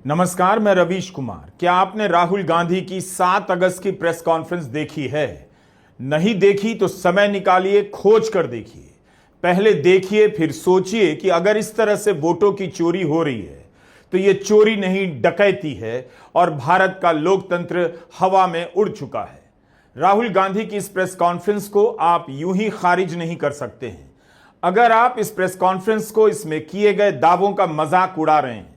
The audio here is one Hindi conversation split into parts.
नमस्कार, मैं रवीश कुमार। क्या आपने राहुल गांधी की 7 अगस्त की प्रेस कॉन्फ्रेंस देखी है? नहीं देखी तो समय निकालिए, खोज कर देखिए। पहले देखिए, फिर सोचिए कि अगर इस तरह से वोटों की चोरी हो रही है तो ये चोरी नहीं, डकैती है और भारत का लोकतंत्र हवा में उड़ चुका है। राहुल गांधी की इस प्रेस कॉन्फ्रेंस को आप यूं ही खारिज नहीं कर सकते हैं। अगर आप इस प्रेस कॉन्फ्रेंस को, इसमें किए गए दावों का मजाक उड़ा रहे हैं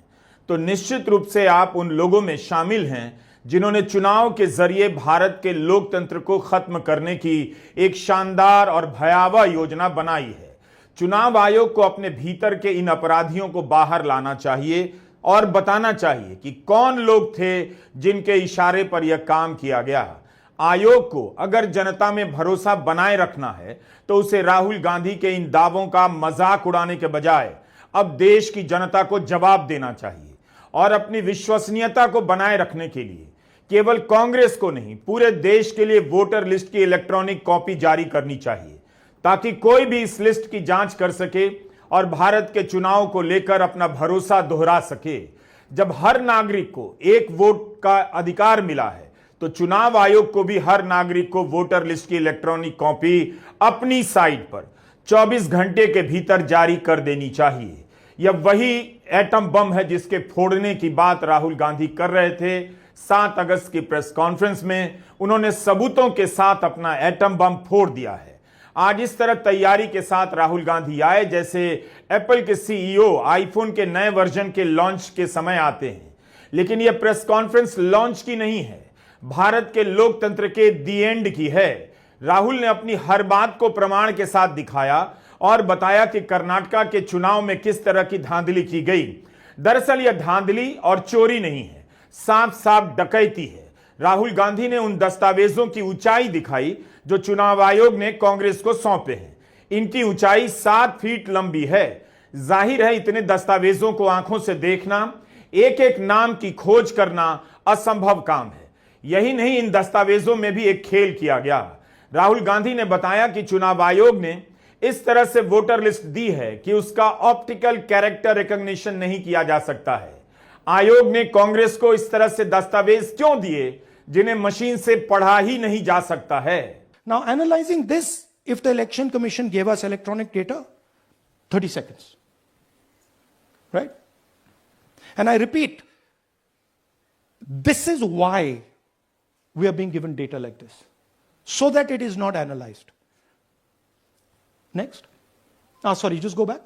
तो निश्चित रूप से आप उन लोगों में शामिल हैं जिन्होंने चुनाव के जरिए भारत के लोकतंत्र को खत्म करने की एक शानदार और भयावह योजना बनाई है। चुनाव आयोग को अपने भीतर के इन अपराधियों को बाहर लाना चाहिए और बताना चाहिए कि कौन लोग थे जिनके इशारे पर यह काम किया गया। आयोग को अगर जनता में भरोसा बनाए रखना है तो उसे राहुल गांधी के इन दावों का मजाक उड़ाने के बजाय अब देश की जनता को जवाब देना चाहिए और अपनी विश्वसनीयता को बनाए रखने के लिए केवल कांग्रेस को नहीं, पूरे देश के लिए वोटर लिस्ट की इलेक्ट्रॉनिक कॉपी जारी करनी चाहिए ताकि कोई भी इस लिस्ट की जांच कर सके और भारत के चुनाव को लेकर अपना भरोसा दोहरा सके। जब हर नागरिक को एक वोट का अधिकार मिला है तो चुनाव आयोग को भी हर नागरिक को वोटर लिस्ट की इलेक्ट्रॉनिक कॉपी अपनी साइट पर 24 घंटे के भीतर जारी कर देनी चाहिए। यह वही एटम बम है जिसके फोड़ने की बात राहुल गांधी कर रहे थे। 7 अगस्त की प्रेस कॉन्फ्रेंस में उन्होंने सबूतों के साथ अपना एटम बम फोड़ दिया है। आज इस तरह तैयारी के साथ राहुल गांधी आए जैसे एप्पल के सीईओ आईफोन के नए वर्जन के लॉन्च के समय आते हैं। लेकिन यह प्रेस कॉन्फ्रेंस लॉन्च की नहीं है, भारत के लोकतंत्र के दी एंड की है। राहुल ने अपनी हर बात को प्रमाण के साथ दिखाया और बताया कि कर्नाटक के चुनाव में किस तरह की धांधली की गई। दरअसल यह धांधली और चोरी नहीं है, साफ साफ डकैती है। राहुल गांधी ने उन दस्तावेजों की ऊंचाई दिखाई जो चुनाव आयोग ने कांग्रेस को सौंपे हैं। इनकी ऊंचाई 7 फीट लंबी है। जाहिर है इतने दस्तावेजों को आंखों से देखना, एक एक नाम की खोज करना असंभव काम है। यही नहीं, इन दस्तावेजों में भी एक खेल किया गया। राहुल गांधी ने बताया कि चुनाव आयोग ने इस तरह से वोटर लिस्ट दी है कि उसका ऑप्टिकल कैरेक्टर रिकॉग्निशन नहीं किया जा सकता है। आयोग ने कांग्रेस को इस तरह से दस्तावेज क्यों दिए जिन्हें मशीन से पढ़ा ही नहीं जा सकता है? Now analyzing this, if the election commission gave us electronic data, 30 seconds. Right? And I repeat, this is why we are being given data like this, so that it is not analyzed. Next. Sorry, just go back.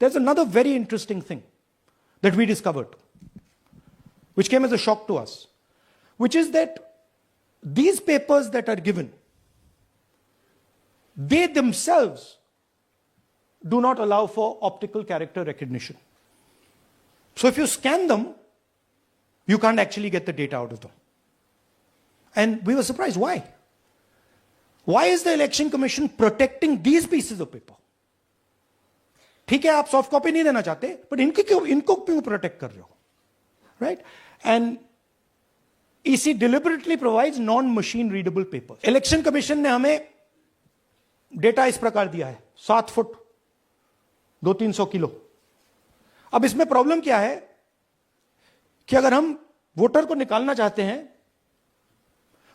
There's another very interesting thing that we discovered, which came as a shock to us, which is that these papers that are given, they themselves do not allow for optical character recognition. So if you scan them, you can't actually get the data out of them. And we were surprised. Why? Why is the election commission protecting these pieces of paper? ठीक है, आप सॉफ्ट कॉपी नहीं देना चाहते, बट इनको क्यों प्रोटेक्ट कर रहे हो? Right? And EC deliberately provides non-machine readable papers. Election commission ने हमें डेटा इस प्रकार दिया है, 7 फुट 200-300 किलो। अब इसमें प्रॉब्लम क्या है कि अगर हम वोटर को निकालना चाहते हैं,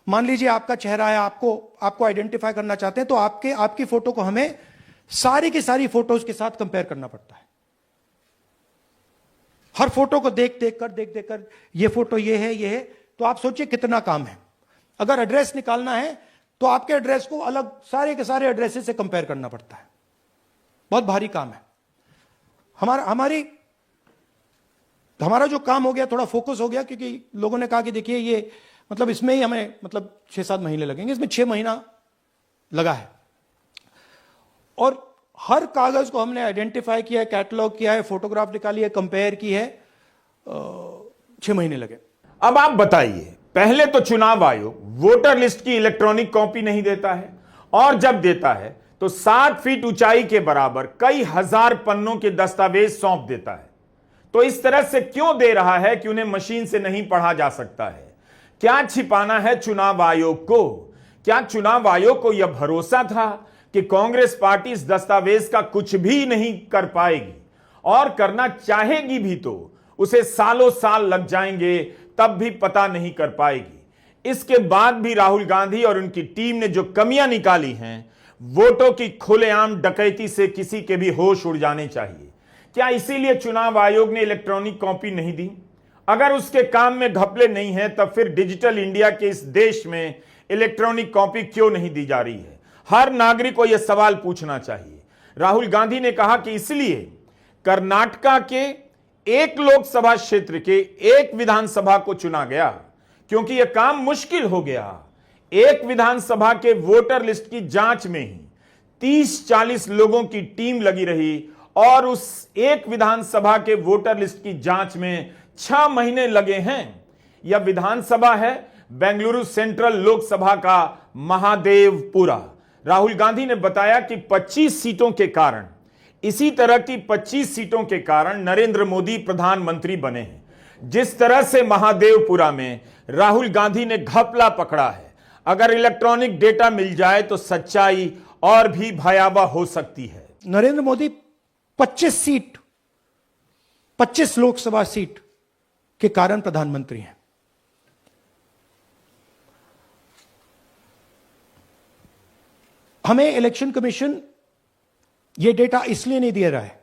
मान लीजिए आपका चेहरा है, आपको आइडेंटिफाई करना चाहते हैं, तो आपकी फोटो को हमें सारी की सारी फोटोज के साथ कंपेयर करना पड़ता है। हर फोटो को देख कर ये फोटो ये है, तो आप सोचिए कितना काम है। अगर एड्रेस निकालना है तो आपके एड्रेस को अलग सारे के सारे एड्रेसेस से कंपेयर करना पड़ता है। बहुत भारी काम है। हमारा जो काम हो गया, थोड़ा फोकस हो गया, क्योंकि लोगों ने कहा कि देखिए ये मतलब इसमें ही हमें 6-7 महीने लगेंगे, इसमें 6 महीना लगा है। और हर कागज को हमने आइडेंटिफाई किया है, कैटलॉग किया है, फोटोग्राफ निकाली है, कंपेयर की है, 6 महीने लगे। अब आप बताइए, पहले तो चुनाव आयोग वोटर लिस्ट की इलेक्ट्रॉनिक कॉपी नहीं देता है, और जब देता है तो 7 फीट ऊंचाई के बराबर कई हजार पन्नों के दस्तावेज सौंप देता है। तो इस तरह से क्यों दे रहा है कि उन्हें मशीन से नहीं पढ़ा जा सकता है? क्या छिपाना है चुनाव आयोग को? क्या चुनाव आयोग को यह भरोसा था कि कांग्रेस पार्टी इस दस्तावेज का कुछ भी नहीं कर पाएगी, और करना चाहेगी भी तो उसे सालों साल लग जाएंगे, तब भी पता नहीं कर पाएगी। इसके बाद भी राहुल गांधी और उनकी टीम ने जो कमियां निकाली हैं, वोटों की खुलेआम डकैती से किसी के भी होश उड़ जाने चाहिए। क्या इसीलिए चुनाव आयोग ने इलेक्ट्रॉनिक कॉपी नहीं दी? अगर उसके काम में घपले नहीं है, तब फिर डिजिटल इंडिया के इस देश में इलेक्ट्रॉनिक कॉपी क्यों नहीं दी जा रही है? हर नागरिक को यह सवाल पूछना चाहिए। राहुल गांधी ने कहा कि इसलिए कर्नाटका के एक लोकसभा क्षेत्र के एक विधानसभा को चुना गया, क्योंकि यह काम मुश्किल हो गया। एक विधानसभा के वोटर लिस्ट की जांच में ही 30-40 लोगों की टीम लगी रही और उस एक विधानसभा के वोटर लिस्ट की जांच में 6 महीने लगे हैं। यह विधानसभा है बेंगलुरु सेंट्रल लोकसभा का महादेवपुरा। राहुल गांधी ने बताया कि 25 सीटों के कारण, इसी तरह की 25 सीटों के कारण नरेंद्र मोदी प्रधानमंत्री बने हैं। जिस तरह से महादेवपुरा में राहुल गांधी ने घपला पकड़ा है, अगर इलेक्ट्रॉनिक डेटा मिल जाए तो सच्चाई और भी भयावह हो सकती है। नरेंद्र मोदी 25 लोकसभा सीट के कारण प्रधानमंत्री हैं। हमें इलेक्शन कमीशन यह डेटा इसलिए नहीं दे रहा है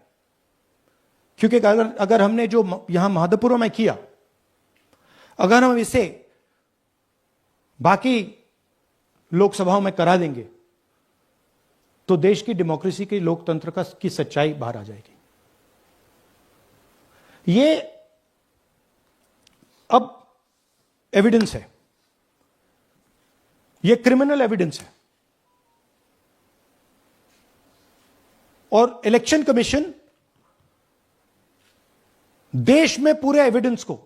क्योंकि अगर हमने जो यहां महादेवपुरा में किया, अगर हम इसे बाकी लोकसभाओं में करा देंगे तो देश की डेमोक्रेसी की, लोकतंत्र की सच्चाई बाहर आ जाएगी। ये अब एविडेंस है, ये क्रिमिनल एविडेंस है और इलेक्शन कमीशन देश में पूरे एविडेंस को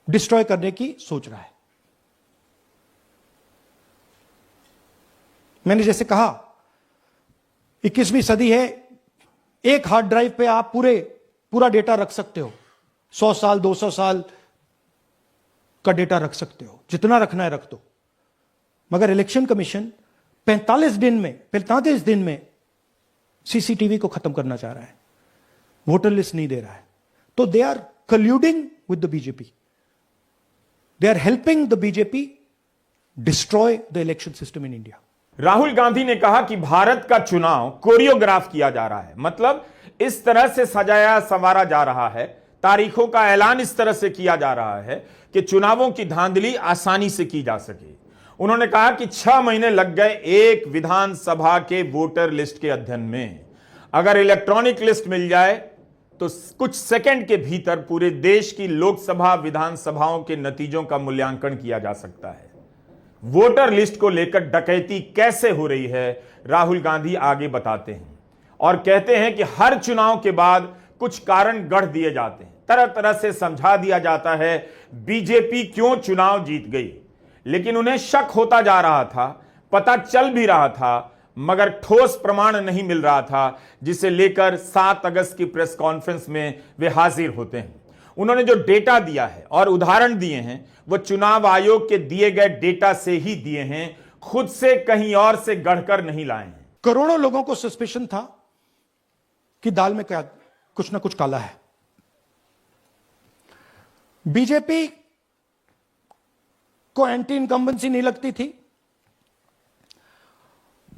डिस्ट्रॉय करने की सोच रहा है। मैंने जैसे कहा 21वीं सदी है, एक हार्ड ड्राइव पे आप पूरा डेटा रख सकते हो, 100 साल 200 साल का डेटा रख सकते हो, जितना रखना है रख दो। मगर इलेक्शन कमीशन 45 दिन में सीसीटीवी को खत्म करना चाह रहा है, वोटर लिस्ट नहीं दे रहा है। तो they are colluding with the BJP, they are helping the BJP destroy the election system in India. Rahul Gandhi ने कहा कि भारत का चुनाव कोरियोग्राफ किया जा रहा है, मतलब इस तरह से सजाया संवारा जा रहा है, तारीखों का ऐलान इस तरह से किया जा रहा है कि चुनावों की धांधली आसानी से की जा सके। उन्होंने कहा कि 6 महीने लग गए एक विधानसभा के वोटर लिस्ट के अध्ययन में। अगर इलेक्ट्रॉनिक लिस्ट मिल जाए तो कुछ सेकंड के भीतर पूरे देश की लोकसभा विधानसभाओं के नतीजों का मूल्यांकन किया जा सकता है। वोटर लिस्ट को लेकर डकैती कैसे हो रही है, राहुल गांधी आगे बताते हैं और कहते हैं कि हर चुनाव के बाद कुछ कारण गढ़ दिए जाते हैं, तरह तरह से समझा दिया जाता है बीजेपी क्यों चुनाव जीत गई। लेकिन उन्हें शक होता जा रहा था, पता चल भी रहा था, मगर ठोस प्रमाण नहीं मिल रहा था, जिसे लेकर 7 अगस्त की प्रेस कॉन्फ्रेंस में वे हाजिर होते हैं। उन्होंने जो डेटा दिया है और उदाहरण दिए हैं वो चुनाव आयोग के दिए गए डेटा से ही दिए हैं, खुद से कहीं और से गढ़कर नहीं लाए हैं। करोड़ों लोगों को सस्पेशन था कि दाल में क्या कुछ ना कुछ काला है। बीजेपी को एंटी इनकम्बेंसी नहीं लगती थी,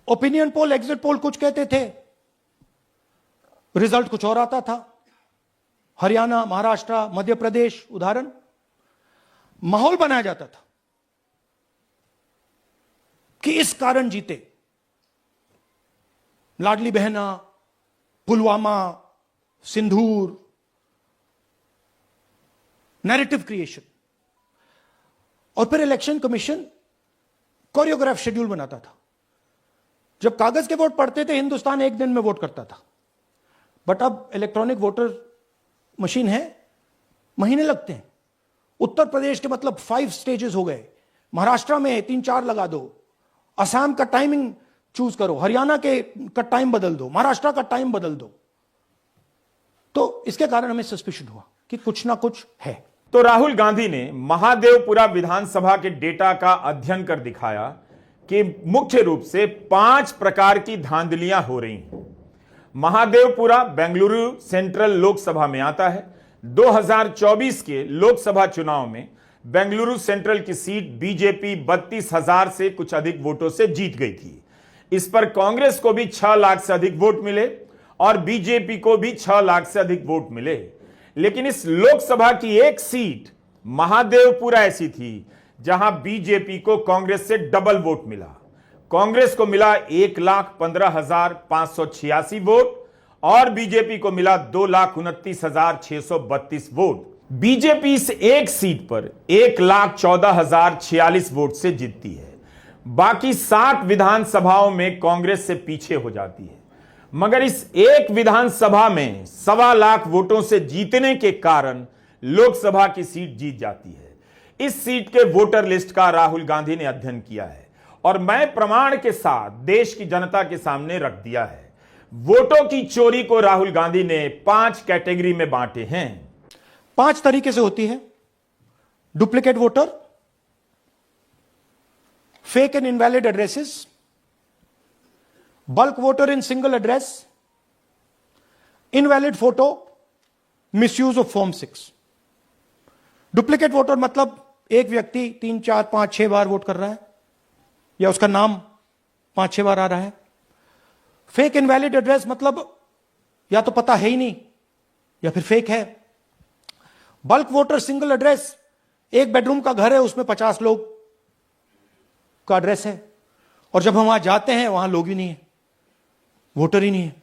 ओपिनियन पोल, एग्जिट पोल कुछ कहते थे, रिजल्ट कुछ और आता था। हरियाणा, महाराष्ट्र, मध्य प्रदेश उदाहरण, माहौल बनाया जाता था कि इस कारण जीते। लाडली बहना, पुलवामा, सिंदूर, नैरेटिव क्रिएशन। और फिर इलेक्शन कमीशन कोरियोग्राफ शेड्यूल बनाता था। जब कागज के वोट पड़ते थे हिंदुस्तान एक दिन में वोट करता था, बट अब इलेक्ट्रॉनिक वोटर मशीन है, महीने लगते हैं। उत्तर प्रदेश के मतलब 5 स्टेजेस हो गए, महाराष्ट्र में 3-4 लगा दो, असम का टाइमिंग चूज करो, हरियाणा का टाइम बदल दो, महाराष्ट्र का टाइम बदल दो। तो इसके कारण हमें सस्पिशन हुआ कि कुछ ना कुछ है। तो राहुल गांधी ने महादेवपुरा विधानसभा के डेटा का अध्ययन कर दिखाया कि मुख्य रूप से 5 प्रकार की धांधलियां हो रही हैं। महादेवपुरा बेंगलुरु सेंट्रल लोकसभा में आता है। 2024 के लोकसभा चुनाव में बेंगलुरु सेंट्रल की सीट बीजेपी 32,000 से कुछ अधिक वोटों से जीत गई थी। इस पर कांग्रेस को भी 6 लाख से अधिक वोट मिले और बीजेपी को भी 6 लाख से अधिक वोट मिले। लेकिन इस लोकसभा की एक सीट महादेवपुरा ऐसी थी जहां बीजेपी को कांग्रेस से डबल वोट मिला। कांग्रेस को मिला 1,15,586 वोट और बीजेपी को मिला 2,29,632 वोट। बीजेपी इस एक सीट पर 1,14,046 वोट से जीतती है। बाकी 7 विधानसभाओं में कांग्रेस से पीछे हो जाती है, मगर इस एक विधानसभा में 1.25 लाख वोटों से जीतने के कारण लोकसभा की सीट जीत जाती है। इस सीट के वोटर लिस्ट का राहुल गांधी ने अध्ययन किया है और मैं प्रमाण के साथ देश की जनता के सामने रख दिया है। वोटों की चोरी को राहुल गांधी ने 5 कैटेगरी में बांटे हैं। 5 तरीके से होती है: duplicate voter, fake and invalid addresses, bulk voter in single address, invalid photo, misuse of form 6। Duplicate voter मतलब एक व्यक्ति 3, 4, 5, 6 बार वोट कर रहा है या उसका नाम 5-6 बार आ रहा है। फेक इनवैलिड एड्रेस मतलब या तो पता है ही नहीं या फिर फेक है। बल्क वोटर सिंगल एड्रेस, एक बेडरूम का घर है, उसमें 50 लोग का एड्रेस है और जब हम वहां जाते हैं वहां लोग ही नहीं है, वोटर ही नहीं है।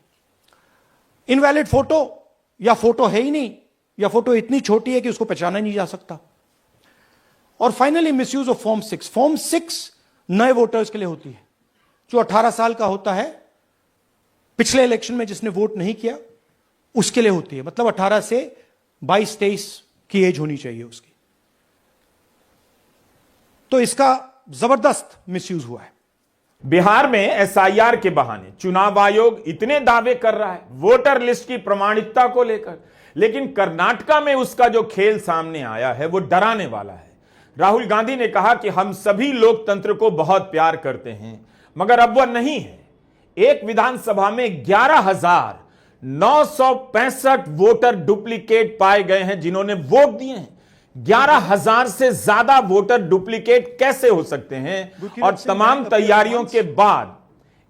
इनवैलिड फोटो, या फोटो है ही नहीं या फोटो इतनी छोटी है कि उसको पहचाना नहीं जा सकता। और finally misuse of form 6। Form 6 नए वोटर्स के लिए होती है, जो 18 साल का होता है, पिछले इलेक्शन में जिसने वोट नहीं किया उसके लिए होती है। मतलब 18 से 22-23 की एज होनी चाहिए उसकी। तो इसका जबरदस्त मिसयूज हुआ है। बिहार में एसआईआर के बहाने चुनाव आयोग इतने दावे कर रहा है वोटर लिस्ट की प्रमाणिकता को लेकर, लेकिन कर्नाटका में उसका जो खेल सामने आया है वो डराने वाला है। राहुल गांधी ने कहा कि हम सभी लोकतंत्र को बहुत प्यार करते हैं, मगर अब वह नहीं है। एक विधानसभा में 11,965 वोटर डुप्लीकेट पाए गए हैं जिन्होंने वोट दिए हैं। 11,000 से ज्यादा वोटर डुप्लीकेट कैसे हो सकते हैं और तमाम तैयारियों के बाद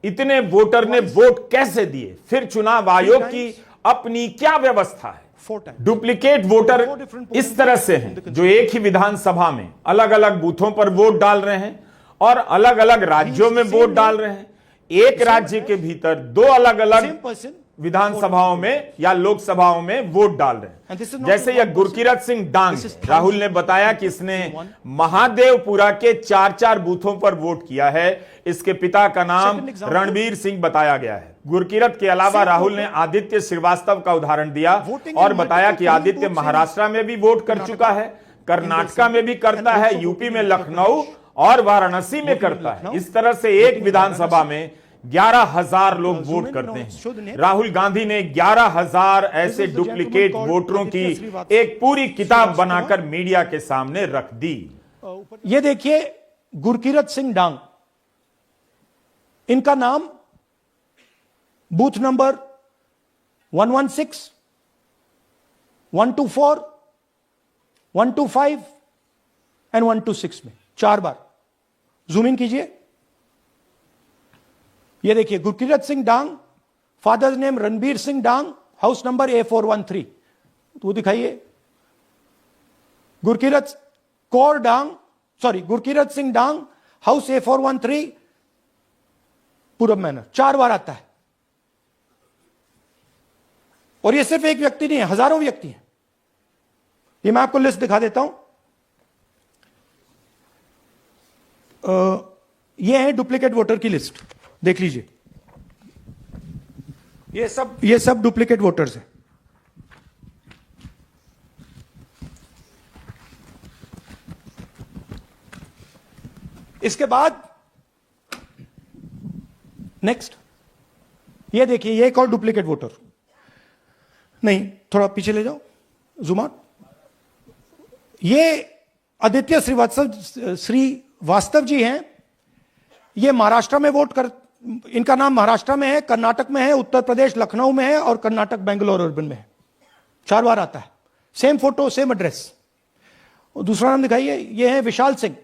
इतने वोटर ने वोट कैसे दिए? फिर चुनाव आयोग की अपनी क्या व्यवस्था है? डुप्लीकेट वोटर इस तरह से हैं जो एक ही विधानसभा में अलग अलग बूथों पर वोट डाल रहे हैं और अलग अलग राज्यों में वोट डाल रहे हैं। एक राज्य के भीतर 2 अलग अलग विधानसभाओं में या लोकसभाओं में वोट डाल रहे हैं। जैसे यह गुरकीरत सिंह डांग, राहुल ने बताया कि इसने महादेवपुरा के 4-4 बूथों पर वोट किया है। इसके पिता का नाम रणबीर सिंह बताया गया है। गुरकीरत के अलावा राहुल ने आदित्य श्रीवास्तव का उदाहरण दिया और बताया कि आदित्य महाराष्ट्र में भी वोट कर चुका है, कर्नाटका में भी करता है, यूपी में लखनऊ और वाराणसी में करता है। इस तरह से एक विधानसभा में 11,000 लोग वोट करते हैं। राहुल गांधी ने 11,000 ऐसे डुप्लीकेट वोटरों की एक पूरी किताब बनाकर मीडिया के सामने रख दी। ये देखिए गुरकीरत सिंह डांग, इनका नाम बूथ नंबर 116, 124, 125 एंड 126 में 4 बार। जूम इन कीजिए, ये देखिए गुरकीरत सिंह डांग, फादर्स नेम रणबीर सिंह डांग, हाउस नंबर A413। तो दिखाइए, गुरकीरत सिंह डांग, हाउस A413, पूरब मैनर। 4 बार आता है। और ये सिर्फ एक व्यक्ति नहीं है, हजारों व्यक्ति हैं। ये मैं आपको लिस्ट दिखा देता हूं। ये है डुप्लीकेट वोटर की लिस्ट, देख लीजिए। ये सब डुप्लीकेट वोटर्स हैं। इसके बाद नेक्स्ट, ये देखिए, ये एक और डुप्लीकेट वोटर। नहीं, थोड़ा पीछे ले जाओ, जूम आउट। ये आदित्य श्रीवास्तव जी हैं। ये महाराष्ट्र में वोट इनका नाम महाराष्ट्र में है, कर्नाटक में है, उत्तर प्रदेश लखनऊ में है और कर्नाटक बेंगलोर अर्बन में है। 4 बार आता है, सेम फोटो सेम एड्रेस। दूसरा नाम दिखाइए, ये है विशाल सिंह।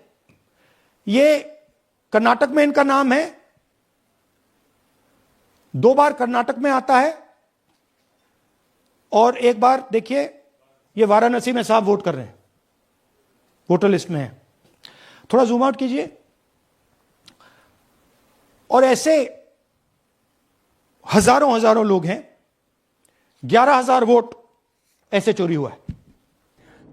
ये कर्नाटक में इनका नाम है, 2 बार कर्नाटक में आता है और 1 बार देखिए ये वाराणसी में साहब वोट कर रहे हैं, वोटर लिस्ट में है। थोड़ा जूम आउट कीजिए। और ऐसे हजारों हजारों लोग हैं, 11,000 वोट ऐसे चोरी हुआ है।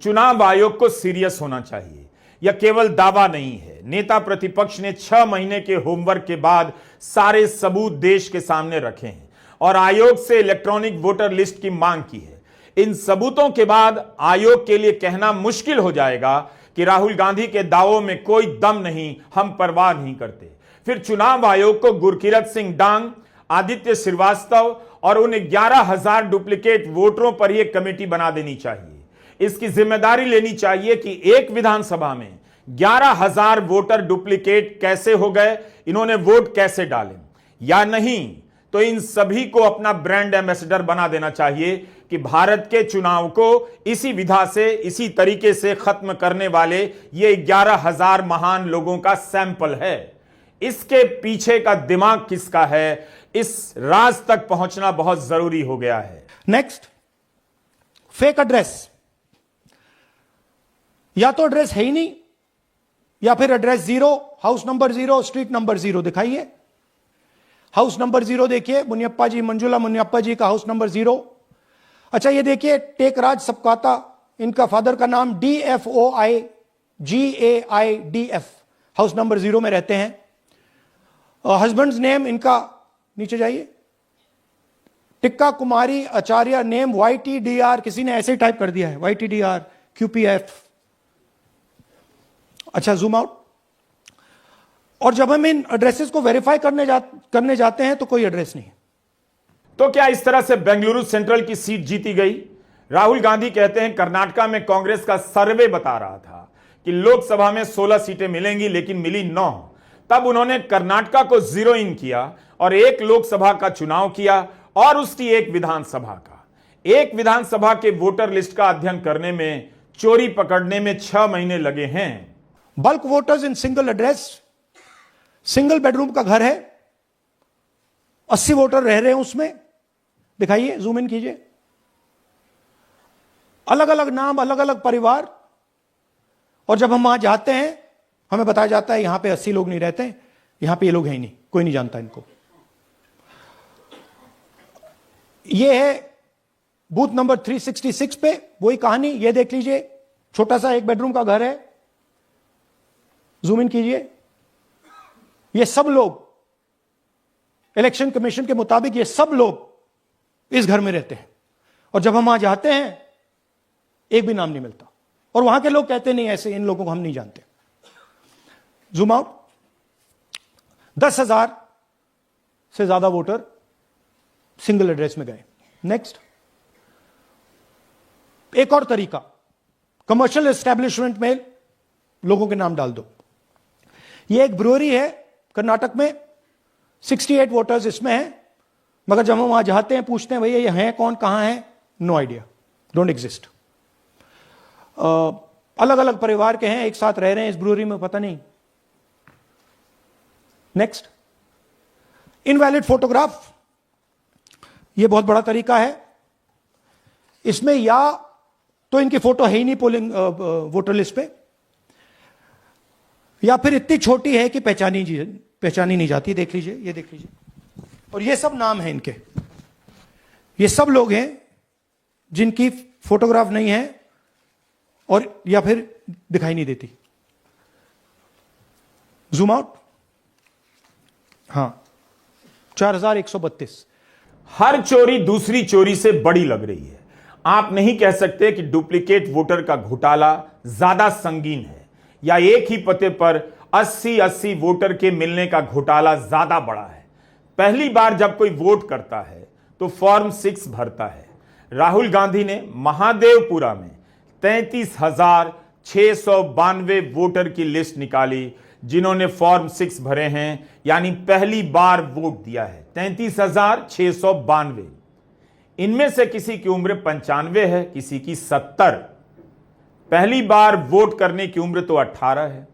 चुनाव आयोग को सीरियस होना चाहिए। यह केवल दावा नहीं है। नेता प्रतिपक्ष ने 6 महीने के होमवर्क के बाद सारे सबूत देश के सामने रखे हैं और आयोग से इलेक्ट्रॉनिक वोटर लिस्ट की मांग की है। इन सबूतों के बाद आयोग के लिए कहना मुश्किल हो जाएगा कि राहुल गांधी के दावों में कोई दम नहीं, हम परवाह नहीं करते। फिर चुनाव आयोग को गुरकिरत सिंह डांग, आदित्य श्रीवास्तव और उन 11,000 डुप्लीकेट वोटरों पर यह कमेटी बना देनी चाहिए। इसकी जिम्मेदारी लेनी चाहिए कि एक विधानसभा में 11,000 वोटर डुप्लीकेट कैसे हो गए, इन्होंने वोट कैसे डाले, या नहीं तो इन सभी को अपना ब्रांड एम्बेसडर बना देना चाहिए कि भारत के चुनाव को इसी विधा से, इसी तरीके से खत्म करने वाले ये 11,000 महान लोगों का सैंपल है। इसके पीछे का दिमाग किसका है, इस राज तक पहुंचना बहुत जरूरी हो गया है। Next, fake address. या तो एड्रेस है ही नहीं, या फिर address 0, house number 0, street number 0 दिखाइए। हाउस नंबर 0 देखिए, मुनियप्पा जी, मंजुला मुनियप्पा जी का हाउस नंबर 0। अच्छा ये देखिए, टेकराज सबकाता, इनका फादर का नाम DFOIGAIDF, हाउस नंबर 0 में रहते हैं। हस्बैंड्स नेम इनका, नीचे जाइए, टिक्का कुमारी आचार्य, नेम YTDR, किसी ने ऐसे ही टाइप कर दिया है, YTDR QPF। अच्छा जूम आउट। और जब हम इन एड्रेसेस को वेरीफाई करने जाते हैं तो कोई एड्रेस नहीं है। तो क्या इस तरह से बेंगलुरु सेंट्रल की सीट जीती गई? राहुल गांधी कहते हैं कर्नाटका में कांग्रेस का सर्वे बता रहा था कि लोकसभा में 16 सीटें मिलेंगी, लेकिन मिली 9। तब उन्होंने कर्नाटका को 0 इन किया और एक लोकसभा का चुनाव किया और उसकी एक विधानसभा का। एक विधानसभा के वोटर लिस्ट का अध्ययन करने में, चोरी पकड़ने में 6 महीने लगे हैं। Bulk voters in single address, single bedroom का घर है, 80 वोटर रह रहे हैं उसमें, दिखाइए, जूम इन कीजिए। अलग अलग नाम, अलग अलग परिवार। और जब हम वहां जाते हैं हमें बताया जाता है यहां पे 80 लोग नहीं रहते, यहां पे ये लोग हैं ही नहीं, कोई नहीं जानता इनको। ये है बूथ नंबर 366 पे वही कहानी, ये देख लीजिए, छोटा सा 1 बेडरूम का घर है, जूम इन कीजिए। ये सब लोग, इलेक्शन कमीशन के मुताबिक ये सब लोग इस घर में रहते हैं। और जब हम वहां जाते हैं एक भी नाम नहीं मिलता, और वहां के लोग कहते नहीं ऐसे, इन लोगों को हम नहीं जानते। Zoom out. 10,000 से ज्यादा वोटर सिंगल एड्रेस में गए। नेक्स्ट, एक और तरीका, कमर्शियल एस्टेब्लिशमेंट में लोगों के नाम डाल दो। ये एक ब्रूअरी है कर्नाटक में, 68 वोटर्स इसमें हैं, मगर जब हम वहां जाते हैं पूछते हैं भैया ये हैं कौन, कहां हैं, नो आइडिया, डोंट एग्जिस्ट। अलग अलग परिवार के हैं, एक साथ रह रहे हैं इस ब्रूअरी में, पता नहीं। Next, invalid photograph. यह बहुत बड़ा तरीका है। इसमें या तो इनकी फोटो है ही नहीं पोलिंग वोटर लिस्ट पे, या फिर इतनी छोटी है कि पहचानी नहीं जाती। देख लीजिए, ये देख लीजिए, और ये सब नाम है इनके, ये सब लोग हैं जिनकी फोटोग्राफ नहीं है और या फिर दिखाई नहीं देती। Zoom out. हां, 4132। हर चोरी दूसरी चोरी से बड़ी लग रही है। आप नहीं कह सकते कि डुप्लीकेट वोटर का घोटाला ज्यादा संगीन है या एक ही पते पर 80-80 वोटर के मिलने का घोटाला ज्यादा बड़ा है। पहली बार जब कोई वोट करता है तो फॉर्म 6 भरता है। राहुल गांधी ने महादेवपुरा में 33,692 वोटर की लिस्ट निकाली, जिन्होंने फॉर्म 6 भरे हैं, यानी पहली बार वोट दिया है 33,692। इनमें से किसी की उम्र 95 है, किसी की 70। पहली बार वोट करने की उम्र तो 18 है।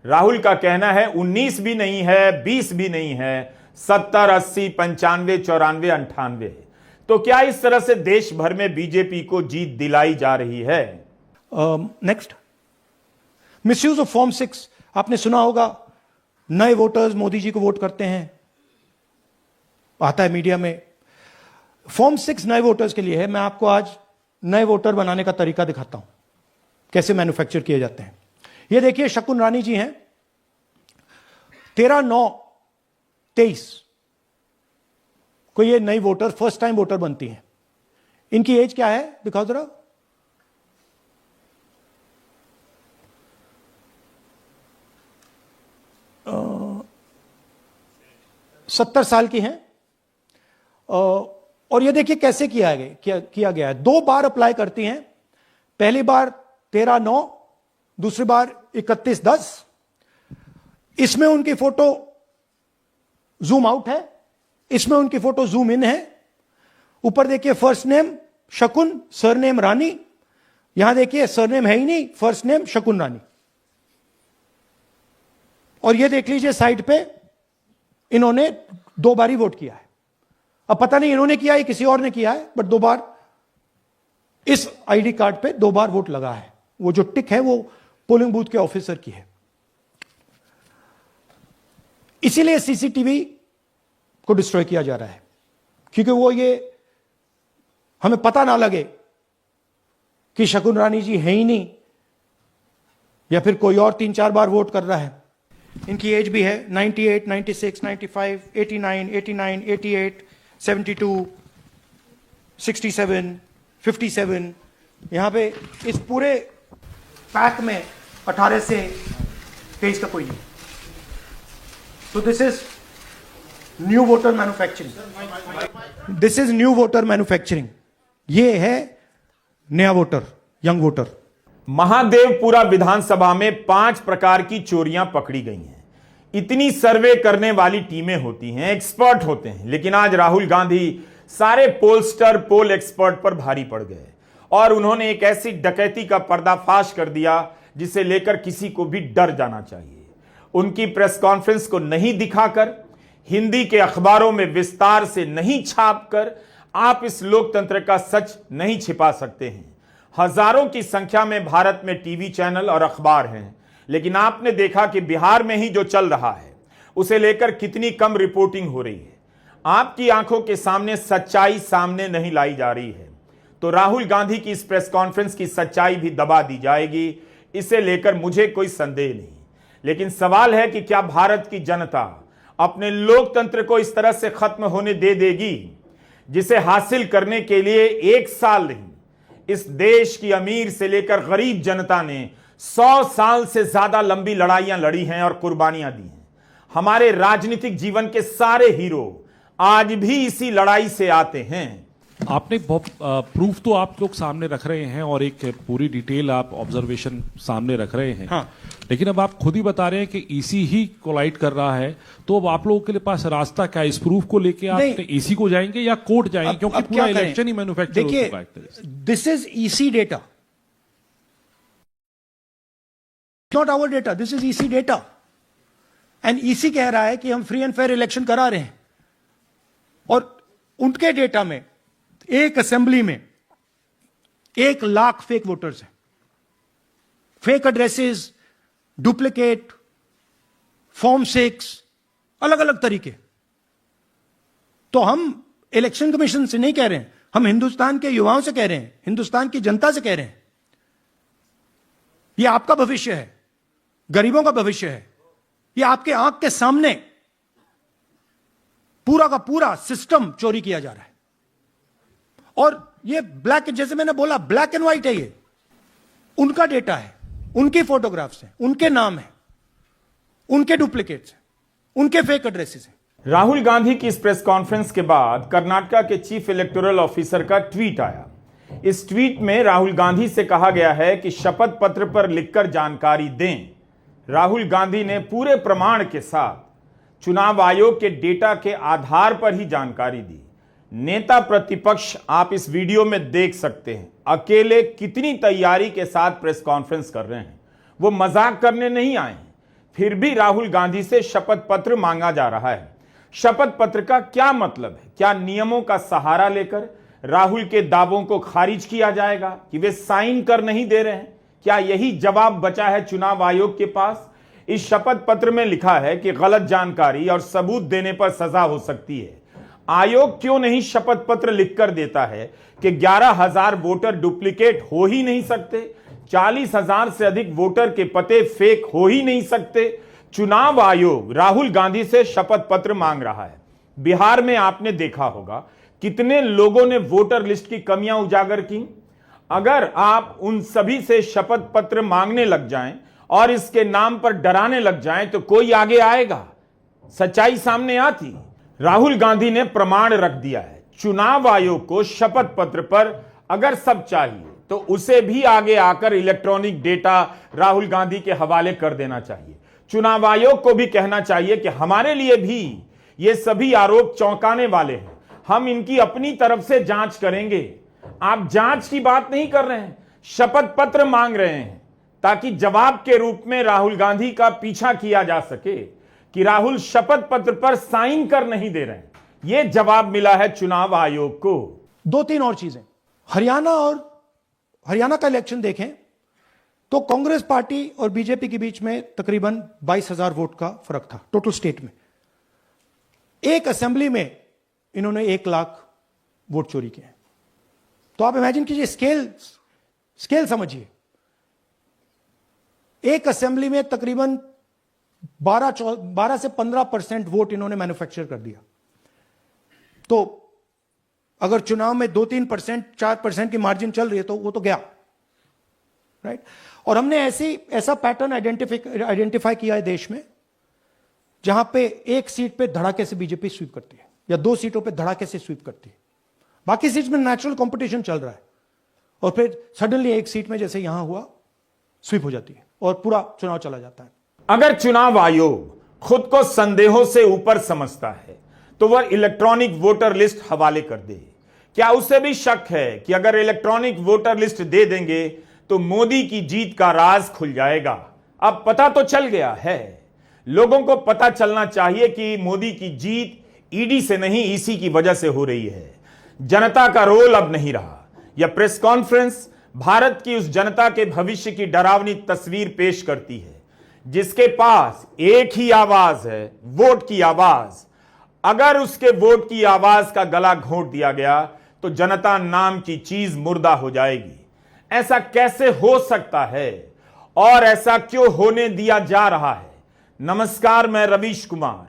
राहुल का कहना है 19 भी नहीं है, 20 भी नहीं है, 70, 80, 95, 94, 98 है। तो क्या इस तरह से देश भर में बीजेपी को जीत दिलाई जा रही है? Next, misuse of form 6। आपने सुना होगा, नए वोटर्स मोदी जी को वोट करते हैं, आता है मीडिया में। फॉर्म 6 नए वोटर्स के लिए है। मैं आपको आज नए वोटर बनाने का तरीका दिखाता हूं, कैसे मैन्युफैक्चर किए जाते हैं। ये देखिए, शकुन रानी जी हैं, 13/9/23 को ये नई वोटर, फर्स्ट टाइम वोटर बनती हैं। इनकी एज क्या है, दिखाओ जरा। 70 साल की हैं। और ये देखिए कैसे किया गया है। 2 बार अप्लाई करती हैं। पहली बार 13/9, दूसरी बार 31/10। इसमें उनकी फोटो जूम आउट है, इसमें उनकी फोटो जूम इन है। ऊपर देखिए, फर्स्ट नेम शकुन, सरनेम रानी। यहां देखिए, सरनेम है ही नहीं, फर्स्ट नेम शकुन रानी। और ये देख लीजिए, साइड पे इन्होंने 2 बार ही वोट किया है। अब पता नहीं इन्होंने किया है किसी और ने किया है, बट 2 बार इस आईडी कार्ड पे 2 बार वोट लगा है। वो जो टिक है वो पोलिंग बूथ के ऑफिसर की है। इसीलिए सीसीटीवी को डिस्ट्रॉय किया जा रहा है, क्योंकि वो ये हमें पता ना लगे कि शकुन रानी जी है ही नहीं, या फिर कोई और 3-4 बार वोट कर रहा है। इनकी एज भी है 98, 96, 95, 89, 89, 88, 72, 67, 57। यहां पे इस पूरे पैक में 18 से 23 का कोई नहीं। तो this is new voter manufacturing. This is new voter manufacturing. ये है नया वोटर, यंग वोटर। महादेवपुरा विधानसभा में 5 प्रकार की चोरियां पकड़ी गई हैं। इतनी सर्वे करने वाली टीमें होती हैं, एक्सपर्ट होते हैं, लेकिन आज राहुल गांधी सारे पोलस्टर, पोल एक्सपर्ट पर भारी पड़ गए और उन्होंने एक ऐसी डकैती का पर्दाफाश कर दिया जिसे लेकर किसी को भी डर जाना चाहिए। उनकी प्रेस कॉन्फ्रेंस को नहीं दिखाकर, हिंदी के अखबारों में विस्तार से नहीं छापकर आप इस लोकतंत्र का सच नहीं छिपा सकते हैं। हजारों की संख्या में भारत में टीवी चैनल और अखबार हैं, लेकिन आपने देखा कि बिहार में ही जो चल रहा है उसे लेकर कितनी कम रिपोर्टिंग हो रही है। आपकी आंखों के सामने सच्चाई सामने नहीं लाई जा रही है। तो राहुल गांधी की इस प्रेस कॉन्फ्रेंस की सच्चाई भी दबा दी जाएगी, इसे लेकर मुझे कोई संदेह नहीं। लेकिन सवाल है कि क्या भारत की जनता अपने लोकतंत्र को इस तरह से खत्म होने दे देगी, जिसे हासिल करने के लिए 1 साल नहीं, इस देश की अमीर से लेकर गरीब जनता ने 100 साल से ज्यादा लंबी लड़ाइयां लड़ी हैं और कुर्बानियां दी हैं। हमारे राजनीतिक जीवन के सारे हीरो आज भी इसी लड़ाई से आते हैं। आपने बहुत प्रूफ तो आप लोग सामने रख रहे हैं और एक पूरी डिटेल आप ऑब्जर्वेशन सामने रख रहे हैं। हाँ। लेकिन अब आप खुद ही बता रहे हैं कि ईसी ही कोलाइड कर रहा है, तो अब आप लोगों के पास रास्ता क्या है? इस प्रूफ को लेके आप ईसी को जाएंगे या कोर्ट जाएंगे? क्योंकि पूरा इलेक्शन ही मैन्युफैक्चर हो चुका है। This is EC data, not our data, this is EC data. And EC कह रहा है कि हम फ्री एंड फेयर इलेक्शन करा रहे हैं, और उनके डेटा में एक असेंबली में 1 लाख फेक वोटर्स हैं, फेक एड्रेसेस, डुप्लीकेट, फॉर्म 6, अलग अलग तरीके। तो हम इलेक्शन कमीशन से नहीं कह रहे हैं, हम हिंदुस्तान के युवाओं से कह रहे हैं, हिंदुस्तान की जनता से कह रहे हैं, यह आपका भविष्य है, गरीबों का भविष्य है। यह आपके आंख के सामने पूरा का पूरा सिस्टम चोरी किया जा रहा है। और ये ब्लैक, जैसे मैंने बोला, ब्लैक एंड व्हाइट है। ये उनका डेटा है, उनकी फोटोग्राफ्स हैं, उनके नाम हैं, उनके डुप्लीकेट्स हैं, उनके फेक एड्रेसेस हैं। राहुल गांधी की इस प्रेस कॉन्फ्रेंस के बाद कर्नाटक के चीफ इलेक्टोरल ऑफिसर का ट्वीट आया। इस ट्वीट में राहुल गांधी से कहा गया है कि शपथ पत्र पर लिखकर जानकारी दें। राहुल गांधी ने पूरे प्रमाण के साथ चुनाव आयोग के डेटा के आधार पर ही जानकारी दी। नेता प्रतिपक्ष आप इस वीडियो में देख सकते हैं, अकेले कितनी तैयारी के साथ प्रेस कॉन्फ्रेंस कर रहे हैं। वो मजाक करने नहीं आए हैं, फिर भी राहुल गांधी से शपथ पत्र मांगा जा रहा है। शपथ पत्र का क्या मतलब है? क्या नियमों का सहारा लेकर राहुल के दावों को खारिज किया जाएगा कि वे साइन कर नहीं दे रहे हैं? क्या यही जवाब बचा है चुनाव आयोग के पास? इस शपथ पत्र में लिखा है कि गलत जानकारी और सबूत देने पर सजा हो सकती है। आयोग क्यों नहीं शपथ पत्र लिखकर देता है कि 11,000 वोटर डुप्लीकेट हो ही नहीं सकते, 40,000 से अधिक वोटर के पते फेक हो ही नहीं सकते? चुनाव आयोग राहुल गांधी से शपथ पत्र मांग रहा है। बिहार में आपने देखा होगा कितने लोगों ने वोटर लिस्ट की कमियां उजागर की। अगर आप उन सभी से शपथ पत्र मांगने लग जाएं और इसके नाम पर डराने लग जाएं तो कोई आगे आएगा? सच्चाई सामने आती। राहुल गांधी ने प्रमाण रख दिया है। चुनाव आयोग को शपथ पत्र पर अगर सब चाहिए तो उसे भी आगे आकर इलेक्ट्रॉनिक डेटा राहुल गांधी के हवाले कर देना चाहिए। चुनाव आयोग को भी कहना चाहिए कि हमारे लिए भी ये सभी आरोप चौंकाने वाले हैं, हम इनकी अपनी तरफ से जांच करेंगे। आप जांच की बात नहीं कर रहे हैं, शपथ पत्र मांग रहे हैं ताकि जवाब के रूप में राहुल गांधी का पीछा किया जा सके कि राहुल शपथ पत्र पर साइन कर नहीं दे रहे हैं। यह जवाब मिला है चुनाव आयोग को। 2-3 और चीजें। हरियाणा का इलेक्शन देखें तो कांग्रेस पार्टी और बीजेपी के बीच में तकरीबन 22,000 वोट का फर्क था टोटल स्टेट में। एक असेंबली में इन्होंने 1 लाख वोट चोरी किए। तो आप इमेजिन कीजिए, स्केल समझिए। एक असेंबली में तकरीबन 12 से 15% वोट इन्होंने मैन्युफैक्चर कर दिया। तो अगर चुनाव में 2-3%, 4% की मार्जिन चल रही है तो वो तो गया, राइट? और हमने ऐसा पैटर्न आइडेंटिफाई किया है देश में, जहां पे एक सीट पे धड़ाके से बीजेपी स्वीप करती है या 2 सीटों पे धड़ाके से स्वीप करती है। बाकी सीट में नेचुरल कंपटीशन चल रहा है और फिर सडनली एक सीट में जैसे यहां हुआ स्वीप हो जाती है और पूरा चुनाव चला जाता है। अगर चुनाव आयोग खुद को संदेहों से ऊपर समझता है तो वह इलेक्ट्रॉनिक वोटर लिस्ट हवाले कर दे। क्या उसे भी शक है कि अगर इलेक्ट्रॉनिक वोटर लिस्ट दे देंगे तो मोदी की जीत का राज खुल जाएगा? अब पता तो चल गया है। लोगों को पता चलना चाहिए कि मोदी की जीत ईडी से नहीं, ईसी की वजह से हो रही है। जनता का रोल अब नहीं रहा। यह प्रेस कॉन्फ्रेंस भारत की उस जनता के भविष्य की डरावनी तस्वीर पेश करती है जिसके पास एक ही आवाज है, वोट की आवाज। अगर उसके वोट की आवाज का गला घोंट दिया गया तो जनता नाम की चीज मुर्दा हो जाएगी। ऐसा कैसे हो सकता है और ऐसा क्यों होने दिया जा रहा है? नमस्कार, मैं रवीश कुमार।